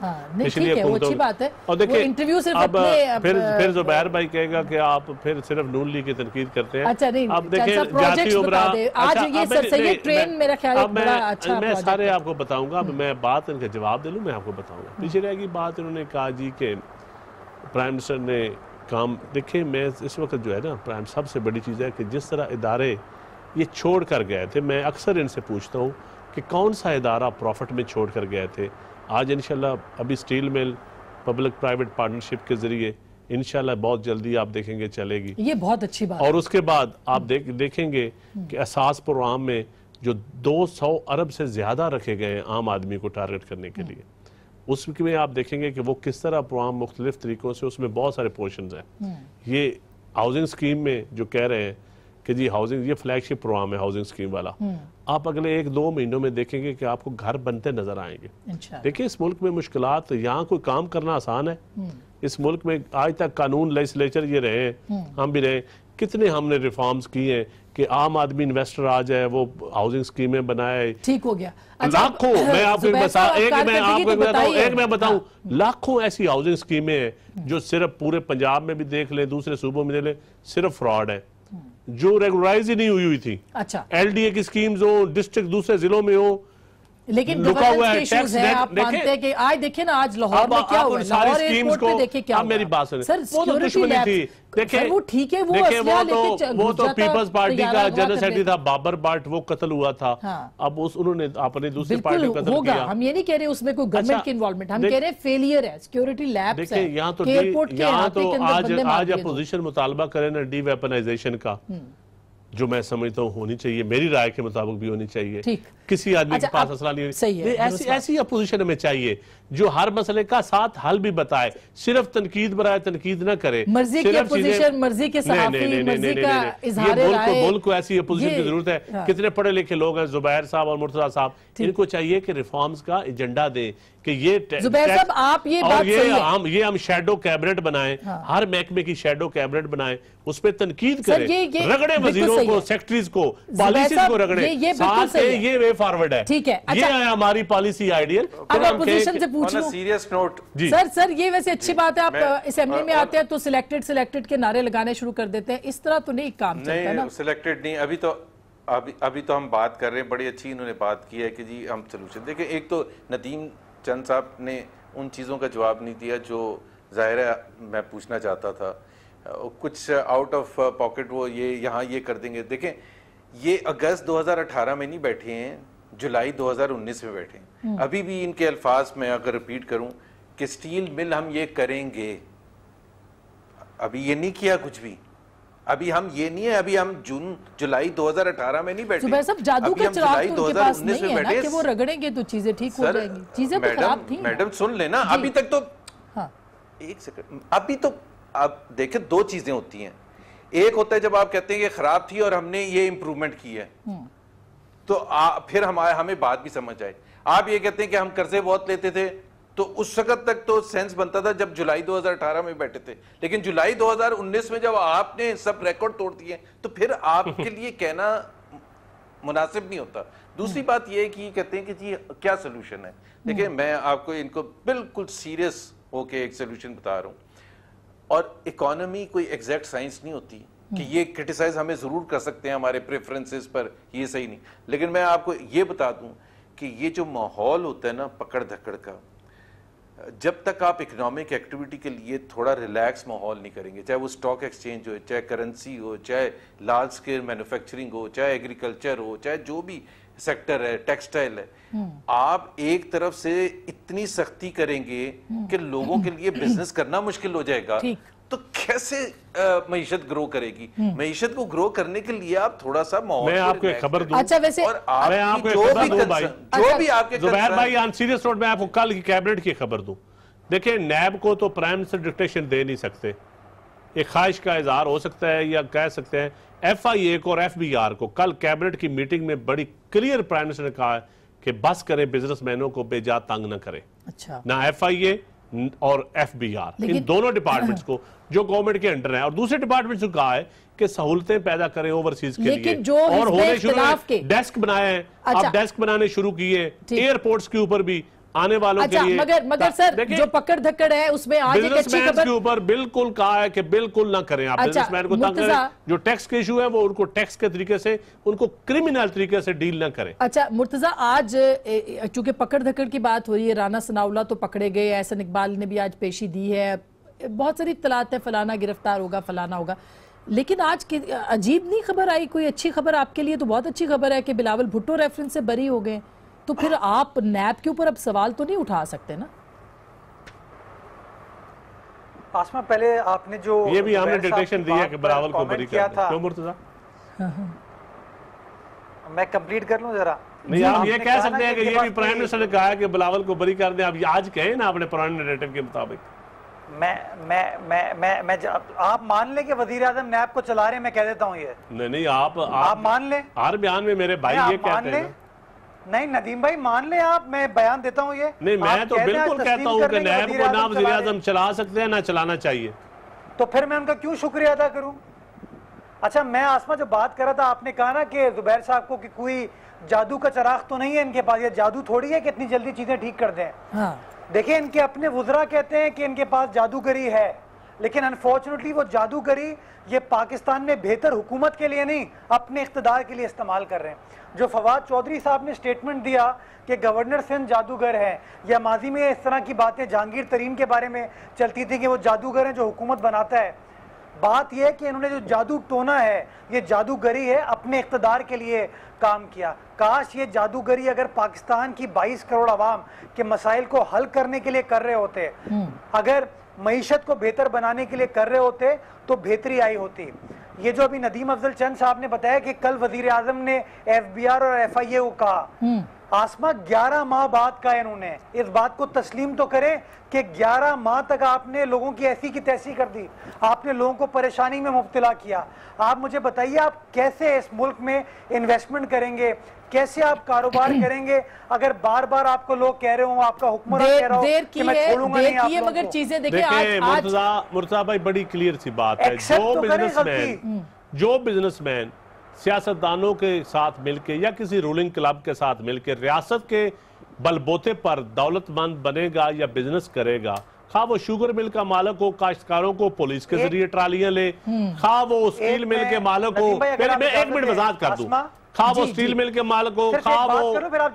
इसलिए अच्छी बात है। और देखिए इंटरव्यू सिर्फ अब फिर जुबैर भाई कहेगा कि आप फिर सिर्फ नून लीग की तनकीद करते हैं। अच्छा नहीं, अब देखिए जाती उमरा आज ये सर सैयद ट्रेन मेरा ख्याल है बड़ा अच्छा मैं सारे आपको बताऊंगा। अब मैं बात इनका जवाब दे लूँ, मैं आपको बताऊंगा। पीछे रहेगी बात, इन्होंने कहा जी के प्राइम मिनिस्टर ने काम, देखिए मैं इस वक्त जो है ना प्राइम सबसे बड़ी चीज़ है कि जिस तरह इदारे ये छोड़ कर गए थे, मैं अक्सर इनसे पूछता हूँ कि कौन सा इदारा प्रॉफिट में छोड़ कर गए थे। आज इंशाल्लाह अभी steel mill public private partnership के ज़रिए इंशाल्लाह बहुत जल्दी आप देखेंगे चलेगी, ये बहुत अच्छी बात। और उसके बाद आप देखेंगे कि असास प्रोग्राम में जो 200 अरब से ज़्यादा रखे गए हैं आम आदमी को टारगेट करने के लिए, उसमें आप देखेंगे कि वो किस तरह प्रोग्राम मुख्तलिफ तरीक़ों से, उसमें बहुत सारे पोर्शंस हैं। ये हाउसिंग स्कीम में जो कह रहे हैं कि जी हाउसिंग, ये फ्लैगशिप प्रोग्राम है हाउसिंग स्कीम वाला, आप अगले 1-2 महीनों में देखेंगे कि आपको घर बनते नजर आएंगे। देखिए इस मुल्क में मुश्किलात, यहाँ कोई काम करना आसान है? इस मुल्क में आज तक कानून लेजिस्लेचर ये रहे हैं, हम भी रहे, कितने हमने रिफॉर्म्स किए हैं कि आम आदमी इन्वेस्टर आ जाए, वो हाउसिंग स्कीमें बनाए, ठीक हो गया। लाखों, मैं आपको बताऊं, लाखों ऐसी हाउसिंग स्कीमें हैं जो सिर्फ पूरे पंजाब में भी देख लें, दूसरे सूबों में देख लें, सिर्फ फ्रॉड है, जो रेगुलराइज ही नहीं हुई थी। अच्छा, एलडीए की स्कीम्स हो, डिस्ट्रिक्ट दूसरे जिलों में हो, लेकिन लुका हुआ है टैक्स है, आप मानते हैं कि आज देखिए ना, आज लाहौर में क्या हुआ, लाहौर एयरपोर्ट पे देखिए क्या हुआ। मेरी बात सुनिए, सर, वो तो दुश्मनी थी, देखिए वो ठीक है, वो तो पीपल्स पार्टी का जनरल सेक्रेटरी था बाबर भट्ट, वो कत्ल हुआ था। अब उन्होंने अपने दूसरी पार्टी को कत्ल किया। हम ये नहीं कह रहे उसमें कोई गवर्नमेंट की इन्वॉल्वमेंट, हम कह रहे हैं फेलियर है, सिक्योरिटी लैप्स है। यहाँ तो आज अपोजिशन मुतालबा करे ना डी वेपनाइजेशन का, जो मैं समझता हूँ होनी चाहिए, मेरी राय के मुताबिक भी होनी चाहिए। किसी आदमी के पास असला नहीं है, ऐसी अपोजिशन में चाहिए जो हर मसले का साथ हल भी बताए, सिर्फ तनकीद बराए तनकीद ना करे, मर्जी की अपोजिशन, मर्जी के सहाफी, मर्जी का इज़हार राय। मुल्क को ऐसी अपोजिशन की जरूरत है। कितने पढ़े लिखे लोग हैं, जुबैर साहब और मुर्तजा साहब, इनको चाहिए कि रिफॉर्म्स का एजेंडा दें कि ये जुबैर साहब आप ये बात सही है, ये हम शैडो कैबिनेट बनाएं, हर महकमे की शैडो कैबिनेट बनाएं, उस पर तनकीद करें, रगड़े वजीरों को, सेक्रेटरीज को, पॉलिसीज को रगड़े, साथ ये वे फॉरवर्ड है। ठीक है, ये है हमारी पॉलिसी आइडियल। अब अपोजिशन से पूछ लूं, सीरियस नोट, सर ये वैसे अच्छी बात है, आप असेंबली में आते हैं तो सिलेक्टेड के नारे लगाने शुरू कर देते हैं, इस तरह तो नहीं काम चलता ना। सिलेक्टेड नहीं, अभी तो हम बात कर रहे हैं, बड़ी अच्छी इन्होंने बात की है कि जी हम सोल्यूशन देखिए। एक तो नदीम चंद साहब ने उन चीज़ों का जवाब नहीं दिया जो जाहिर है मैं पूछना चाहता था, कुछ आउट ऑफ पॉकेट वो ये यहाँ ये कर देंगे। देखें ये अगस्त 2018 में नहीं बैठे हैं, जुलाई 2019 में बैठे हैं। अभी भी इनके अल्फाज में अगर रिपीट करूं कि स्टील मिल हम ये करेंगे, अभी ये नहीं किया कुछ भी, अभी हम ये नहीं है, अभी हम जुलाई 2018 में नहीं बैठे। सब जादू का चिराग तो उनके पास नहीं है ना कि वो रगड़ेंगे तो चीजें ठीक हो जाएंगी। चीजें तो खराब थी। मैडम सुन लेना, अभी तक तो एक सेकंड, अभी तो आप देखें दो चीजें होती हैं। एक होता है जब आप कहते हैं कि खराब थी और हमने ये इंप्रूवमेंट की है, तो फिर हमें बात भी समझ आए। आप ये कहते हैं कि हम कर्जे बहुत लेते थे, तो उस वक्त तक तो सेंस बनता था जब जुलाई 2018 में बैठे थे, लेकिन जुलाई 2019 में जब आपने सब रिकॉर्ड तोड़ दिए तो फिर आपके लिए कहना मुनासिब नहीं होता। दूसरी बात ये है कि कहते हैं कि जी क्या सोल्यूशन है। देखिए मैं आपको इनको बिल्कुल सीरियस होके एक सोल्यूशन बता रहा हूँ, और इकोनॉमी कोई एग्जैक्ट साइंस नहीं होती कि ये क्रिटिसाइज हमें जरूर कर सकते हैं हमारे प्रेफरेंसेस पर, ये सही नहीं, लेकिन मैं आपको ये बता दूं कि ये जो माहौल होता है ना पकड़ धकड़ का, जब तक आप इकोनॉमिक एक्टिविटी के लिए थोड़ा रिलैक्स माहौल नहीं करेंगे, चाहे वो स्टॉक एक्सचेंज हो, चाहे करेंसी हो, चाहे लार्ज स्केल मैन्युफैक्चरिंग हो, चाहे एग्रीकल्चर हो, चाहे जो भी सेक्टर है, टेक्सटाइल है, आप एक तरफ से इतनी सख्ती करेंगे कि लोगों के लिए बिजनेस करना मुश्किल हो जाएगा, तो कैसे मईशत ग्रो करेगी? मईशत को ग्रो करने के लिए आप थोड़ा सा माहौल, मैं आपको एक खबर दूं, अच्छा वैसे और मैं आपको एक खबर दूं भाई, जो भी आपके जुबैर भाई ऑन सीरियस नोट, मैं आपको कल की कैबिनेट की खबर दूं। देखिए नैब को तो प्राइम मिनिस्टर डिक्टेशन दे नहीं सकते, एक ख्वाहिश का इजहार हो सकता है या कह सकते हैं। FIA को और FBR को कल कैबिनेट की मीटिंग में बड़ी क्लियर प्राइम मिनिस्टर ने कहा है कि बस करें बिजनेसमैनों को बेजा तंग न करें। अच्छा, ना FIA और FBR इन दोनों डिपार्टमेंट्स को जो गवर्नमेंट के अंडर है, और दूसरे डिपार्टमेंट्स को कहा है कि सहूलतें पैदा करें ओवरसीज के लिए, जो और होने शुरू डेस्क बनाए हैं। अच्छा, अब डेस्क बनाने शुरू किए एयरपोर्ट्स के ऊपर भी आने वालों अच्छा, के लिए। मगर सर जो पकड़ धक्कड़ है उसमें आज एक अच्छी खबर के ऊपर बिल्कुल कहा है कि बिल्कुल ना करें आप। बिजनेसमैन को तंग करें, जो टैक्स के इशू है वो उनको टैक्स के तरीके से, उनको क्रिमिनल तरीके से डील ना करें। अच्छा मुर्तजा, आज चूंकि पकड़ धक्कड़ की बात हो रही है, राना सनाउल्लाह तो पकड़े गए, एहसन इकबाल ने भी आज पेशी दी है, बहुत सारी इत्तलात है फलाना गिरफ्तार होगा फलाना होगा, लेकिन आज की अजीब नहीं खबर आई, कोई अच्छी खबर आपके लिए तो बहुत अच्छी खबर है कि बिलावल भुट्टो रेफरेंस से बरी हो गए, तो फिर आप नैब के ऊपर अब सवाल तो नहीं उठा सकते ना? आसमा पहले आपने जो ये भी हमने डिक्टेशन दिया कि बिलावल को बरी किया था, क्यों मुर्तजा? मैं कंप्लीट कर लूं जरा। नहीं आप ये कह सकते हैं कि ये भी प्राइम मिनिस्टर ने कहा है कि बिलावल को बरी कर दें, आप आज कहें ना अपने पुराने नैरेटिव के मुताबिक। आप मान ले कि वजीर आजम नैब को चला रहे हैं, मैं कह देता हूँ ये। नहीं, आप मान ले, हर बयान में मेरे भाई ये कहते हैं। नहीं नदीम भाई मान ले आप, मैं बयान देता हूँ ये। नहीं, मैं तो बिल्कुल कहता हूँ कि नैब को ना वजीर आजम चला सकते हैं ना चलाना चाहिए। तो फिर मैं उनका क्यों शुक्रिया अदा करूं? अच्छा, मैं आसमा जो बात कर रहा था, आपने कहा ना कि जुबैर साहब को कि कोई जादू का चराग तो नहीं है इनके पास, ये जादू थोड़ी है कि इतनी जल्दी चीजें ठीक कर दें। हाँ। देखिए, इनके अपने वुज़रा कहते हैं कि इनके पास जादूगरी है, लेकिन अनफॉर्चुनेटली वो जादूगरी ये पाकिस्तान में बेहतर हुकूमत के लिए नहीं, अपने इख्तिदार के लिए इस्तेमाल कर रहे हैं। जो फवाद चौधरी साहब ने स्टेटमेंट दिया कि गवर्नर सिंध जादूगर है, या माजी में इस तरह की बातें जहांगीर तरीन के बारे में चलती थी कि वो जादूगर है जो हुकूमत बनाता है। बात यह है कि इन्होंने जो जादू टोना है, ये जादूगरी है, अपने इख्तिदार के लिए काम किया। काश ये जादूगरी अगर पाकिस्तान की 22 करोड़ आवाम के मसाइल को हल करने के लिए कर रहे होते, अगर मईशत को बेहतर बनाने के लिए कर रहे होते, तो बेहतरी आई होती। ये जो अभी नदीम अफजल चंद साहब ने बताया कि कल वजीर आजम ने FBR और FIA को कहा, आसमा 11 माह बाद का इन्होंने, इस बात को तस्लीम तो करें कि 11 माह तक आपने लोगों की ऐसी की तैसी कर दी, आपने लोगों को परेशानी में मुब्तला किया। आप मुझे बताइए, आप कैसे इस मुल्क में इन्वेस्टमेंट करेंगे, कैसे आप कारोबार करेंगे अगर बार बार आपको लोग कह रहे हो, आपका हुक्मरान कह रहा हो कि मैं छोड़ूंगा नहीं आप लोगों मगर को। चीजें देखिए आज मुर्तजा भाई बड़ी क्लियर सी बात है, जो बिजनेसमैन सियासतदानों के साथ मिलके या किसी रूलिंग क्लब के साथ मिलके रियासत के बलबोते पर दौलतमंद बनेगा या बिजनेस करेगा, खा वो शुगर मिल का मालिक हो, काश्तकारों को पुलिस के जरिए ट्रालियां ले, खा वो स्टील मिल के मालिक हो, फिर मैं 1 मिनट वजात कर दूं, खा वो स्टील मिल के मालिक हो, खा वो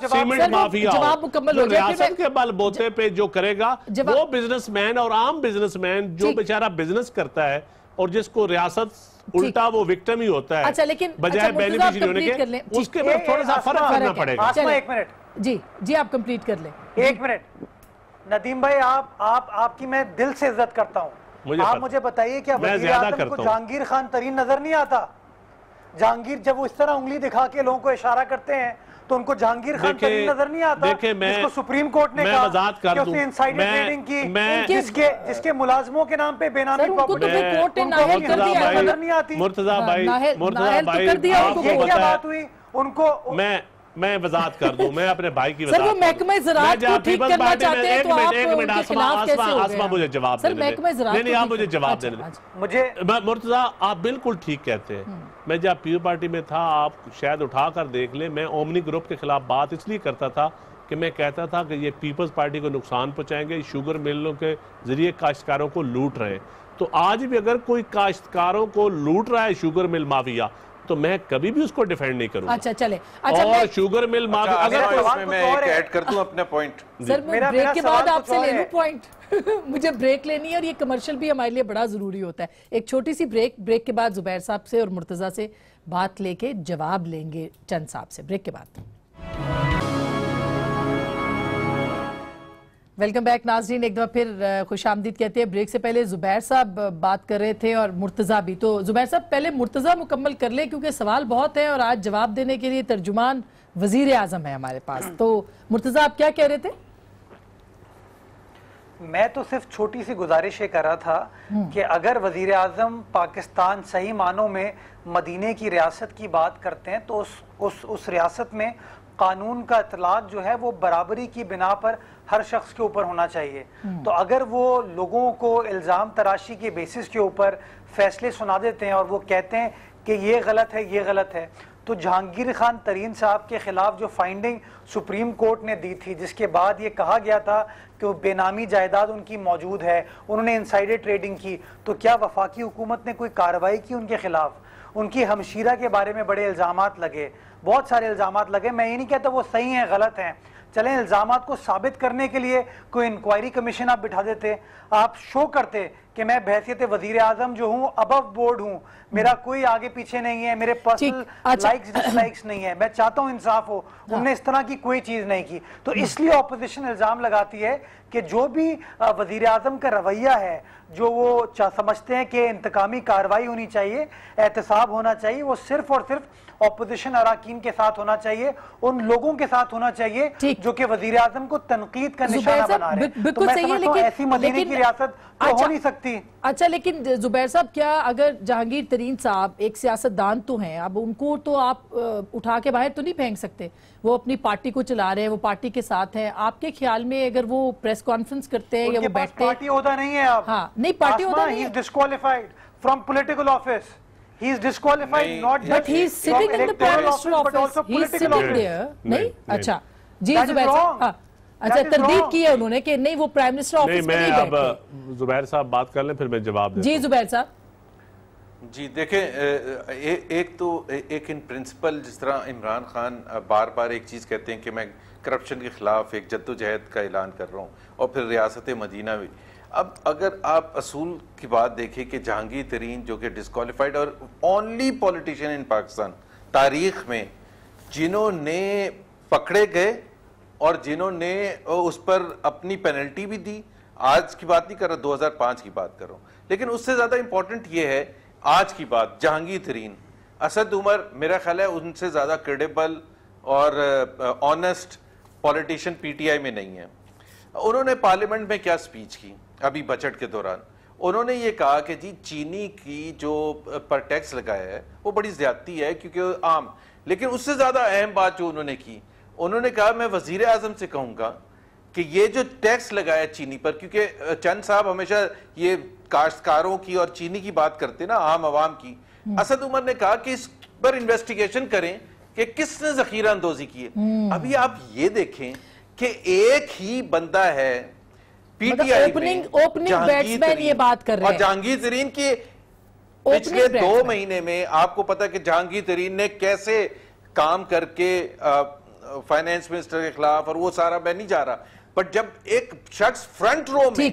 सीमेंट माफिया हो, रियासत के बलबोते पे जो करेगा वो बिजनेसमैन और आम बिजनेसमैन जो बेचारा बिजनेस करता है और जिसको रियासत उल्टा वो विक्टिम ही होता है, अच्छा, लेकिन बजाय बेनिफिशियरी होने के, उसके में थोड़ा सा फर्क करना पड़ेगा। 1 मिनट जी आप कंप्लीट कर ले। 1 मिनट नदीम भाई, आपकी मैं दिल से इज्जत करता हूँ। आप मुझे बताइए, क्या वज़ीर आज़म को जहांगीर खान तरीन नजर नहीं आता? जहांगीर जब वो इस तरह उंगली दिखा के लोगों को इशारा करते हैं तो उनको जहांगीर खान तरीन नजर नहीं आता? जिसको सुप्रीम कोर्ट ने कहा कि उसने इनसाइडर ट्रेडिंग की, जिसके मुलाजमों के नाम पे बेनामी प्रॉपर्टी, नजर नहीं आती। मुर्तजा भाई क्या बात हुई उनको? मैं वजात कर दूं, मैं अपने भाई की सर, वो महकमा ज़राअत को ठीक करना चाहते हैं तो आप उनके खिलाफ कैसे हो गए? आसमा मुझे जवाब देने दें। नहीं, आप मुझे जवाब देने दें। मुर्तजा, आप बिल्कुल ठीक कहते हैं। मैं जब पीपल्स पार्टी में था, आप शायद उठा कर देख ले, मैं ओमनी ग्रुप के खिलाफ बात इसलिए करता था कि मैं कहता था कि ये पीपल्स पार्टी को नुकसान पहुंचाएंगे, शुगर मिलों के जरिए काश्तकारों को लूट रहे हैं। तो आज भी अगर कोई काश्तकारों को लूट रहा है शुगर मिल माफिया, तो मैं कभी भी उसको डिफेंड नहीं करूंगा। अच्छा चले, अच्छा, और शुगर मिल माफिया अगर मैं एक ऐड कर दूं अपने पॉइंट। सर, मैं ब्रेक के बाद आपसे ले लूं पॉइंट मुझे ब्रेक लेनी है और ये कमर्शियल भी हमारे लिए बड़ा जरूरी होता है। एक छोटी सी ब्रेक के बाद जुबैर साहब से और मुर्तजा से बात लेके जवाब लेंगे चंद साहब से, ब्रेक के बाद। वेलकम बैक नाज़रीन, एक दफ़ा फिर खुशामदीद कहते हैं। ब्रेक से पहले जुबैर साहब बात कर रहे थे और मुर्तज़ा भी, तो जुबैर साहब पहले मुर्तज़ा मुकम्मल कर ले क्योंकि सवाल बहुत है और आज जवाब देने के लिए तर्जुमान वजीर आज़म है हमारे पास। तो मुर्तज़ा, आप क्या कह रहे थे? मैं तो सिर्फ छोटी सी गुजारिश ये कर रहा था कि अगर वजीर आज़म पाकिस्तान सही मानों में मदीने की रियासत की बात करते हैं तो उस रियासत में कानून का इतलाक जो है वो बराबरी की बिना पर हर शख्स के ऊपर होना चाहिए। तो अगर वो लोगों को इल्ज़ाम तराशी के बेसिस के ऊपर फैसले सुना देते हैं और वो कहते हैं कि ये गलत है, ये गलत है, तो जहांगीर खान तरीन साहब के खिलाफ जो फाइंडिंग सुप्रीम कोर्ट ने दी थी, जिसके बाद ये कहा गया था कि वो बेनामी जायदाद उनकी मौजूद है, उन्होंने इनसाइडर ट्रेडिंग की, तो क्या वफाकी हुकूमत ने कोई कार्रवाई की उनके खिलाफ? उनकी हमशीरा के बारे में बड़े इल्ज़ामात लगे, बहुत सारे इल्ज़ामात लगे। मैं ये नहीं कहता वो सही हैं गलत हैं, चलें इल्ज़ामात को साबित करने के लिए कोई इंक्वायरी कमीशन आप बिठा देते, आप शो करते कि मैं बहैसियत वजीर आजम जो हूँ अबव बोर्ड हूँ, मेरा कोई आगे पीछे नहीं है, मेरे पर्सनल लाइक्स डिसलाइक्स नहीं है, मैं चाहता हूँ इंसाफ हो। उनने इस तरह की कोई चीज नहीं की। तो इसलिए ऑपोजिशन इल्जाम लगाती है कि जो भी वजीर आजम का रवैया है, जो वो समझते हैं कि इंतकामी कार्रवाई होनी चाहिए, एहतसाब होना चाहिए, वो सिर्फ और सिर्फ ऑपोजिशन अराकीन के साथ होना चाहिए, उन लोगों के साथ होना चाहिए जो कि वजीर आजम को तनकीद का निशाना बना रहे हैं। तो मैं समझता हूं ऐसी मदीने की रियासत तो हो नहीं सकती। अच्छा, लेकिन जुबैर साहब, क्या अगर जहांगीर तरीन साहब एक सियासतदान तो हैं, अब उनको तो आप उठा के बाहर तो नहीं फेंक सकते, वो अपनी पार्टी को चला रहे हैं, वो पार्टी के साथ हैं, आपके ख्याल में अगर वो प्रेस कॉन्फ्रेंस करते हैं या वो बैठते हैं? पार्टी होता नहीं है अब। हाँ, नहीं पार्टी होता नहीं है। Disqualified from political office. He is disqualified not just but he is sitting in the prime minister office, but also he is political sitting office. there. नहीं, अच्छा जी That is जुबैर wrong. साहब, अच्छा तरदीद की है उन्होंने कि नहीं वो प्राइम मिनिस्टर ऑफिस में नहीं बैठते। अब जुबैर साहब बात कर लें, फिर मैं जवाब देता जी जुबैर साहब। जी देखें, एक तो एक इन प्रिंसिपल, जिस तरह इमरान खान बार बार एक चीज़ कहते हैं कि मैं करप्शन के खिलाफ एक जद्दोजहद का ऐलान कर रहा हूँ, और फिर रियासत मदीना भी। अब अगर आप असूल की बात देखें कि जहांगीर तरीन जो कि डिस्क्वालिफाइड और ओनली पॉलिटिशियन इन पाकिस्तान तारीख में जिन्होंने पकड़े गए और जिन्होंने उस पर अपनी पेनल्टी भी दी, आज की बात नहीं कर रहा, 2005 की बात कर रहा हूँ, लेकिन उससे ज़्यादा इंपॉर्टेंट ये है आज की बात, जहांगीर तरीन, असद उमर मेरा ख्याल है उनसे ज़्यादा क्रेडिबल और ऑनेस्ट पॉलिटिशियन पीटीआई में नहीं है। उन्होंने पार्लियामेंट में क्या स्पीच की अभी बजट के दौरान, उन्होंने ये कहा कि जी चीनी की जो पर टैक्स लगाया है वो बड़ी ज्यादती है क्योंकि आम, लेकिन उससे ज्यादा अहम बात जो उन्होंने की, उन्होंने कहा मैं वजीर आजम से कहूंगा कि ये जो टैक्स लगाया चीनी पर, क्योंकि चंद साहब हमेशा ये काश्तकारों की और चीनी की बात करते ना, आम आवाम की, असद उमर ने कहा कि इस पर इन्वेस्टिगेशन करें कि किसने जखीरा अंदोजी की है। अभी आप ये देखें कि एक ही बंदा है पीटीआई ओपनिंग बैट्समैन ये बात कर रहे हैं, और जहांगीर तरीन की पिछले 2 महीने में आपको पता है कि जहांगीर तरीन ने कैसे काम करके फाइनेंस मिनिस्टर के खिलाफ, और वो सारा मैं नहीं जा रहा, बट जब एक शख्स फ्रंट रो में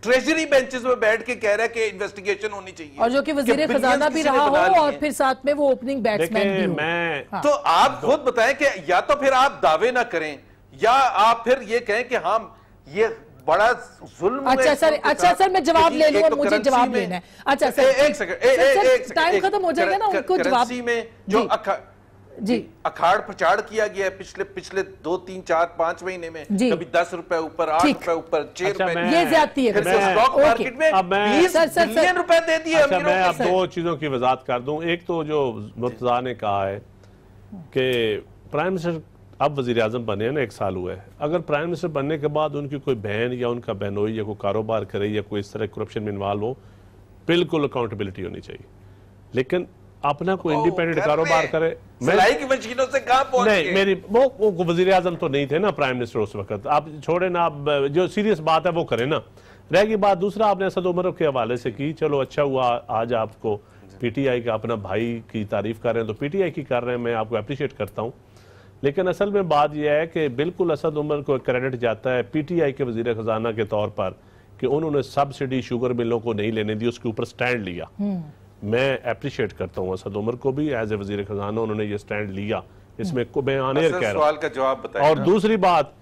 ट्रेजरी बेंचेस में बैठ के कह रहा है कि इन्वेस्टिगेशन होनी चाहिए, और जो कि वजीर खजाना भी रहा हो, और फिर साथ में वो ओपनिंग बैट्समैन भी हो, तो आप खुद बताएं कि या तो फिर आप दावे ना करें या आप फिर ये कहें कि हम ये बड़ा जुल्म। अच्छा सर मैं जवाब ले लूं, मुझे जवाब लेना है। अच्छा सर एक सेकंड, टाइम खत्म हो जाएगा ना, उनको जवाब में जो जी अखाड़ पछाड़ किया गया है पिछले 2, 3, 4, 5 महीने में, कभी 10 रुपए ऊपर, 8 रुपए ऊपर, 6 रुपए, ये ज्यादती है। स्टॉक मार्केट में 20 बिलियन रुपए दे दिए अमीरों को। मैं अब 2 चीजों की वजाहत कर दूं। एक तो जो मुर्तजा ने कहा है कि प्राइम मिनिस्टर अब वजीर आजम बने हैं ना, 1 साल हुआ है, अगर प्राइम मिनिस्टर बनने के बाद उनकी कोई बहन या उनका बहनोई या कोई कारोबार करे या कोई इस तरह करप्शन में इन्वॉल्व हो, बिल्कुल अकाउंटेबिलिटी होनी चाहिए, लेकिन अपना कोई इंडिपेंडेंट कारोबार करे। सिलाई की मशीनों से कहां पहुंच गए? नहीं, मेरी वो वजीर आजम तो नहीं थे ना प्राइम मिनिस्टर उस वक्त, आप छोड़े ना, आप जो सीरियस बात है वो करें ना। रहेगी बात दूसरा, आपने असद उमर के हवाले से की, चलो अच्छा हुआ आज आपको पीटीआई का अपना भाई की तारीफ कर रहे हैं, तो पीटीआई की कर रहे हैं, मैं आपको अप्रिशिएट करता हूँ, लेकिन असल में बात यह है कि बिल्कुल असद उमर को क्रेडिट जाता है पीटीआई के वजीर खजाना के तौर पर कि उन्होंने सब्सिडी शुगर मिलों को नहीं लेने दी, उसके ऊपर स्टैंड लिया। मैं अप्रिशिएट करता हूँ असद उमर को भी, एज ए वजीर खजाना उन्होंने ये स्टैंड लिया, इसमें मैं आने कह रहा हूं। सवाल का जवाब बताएं। और दूसरी बात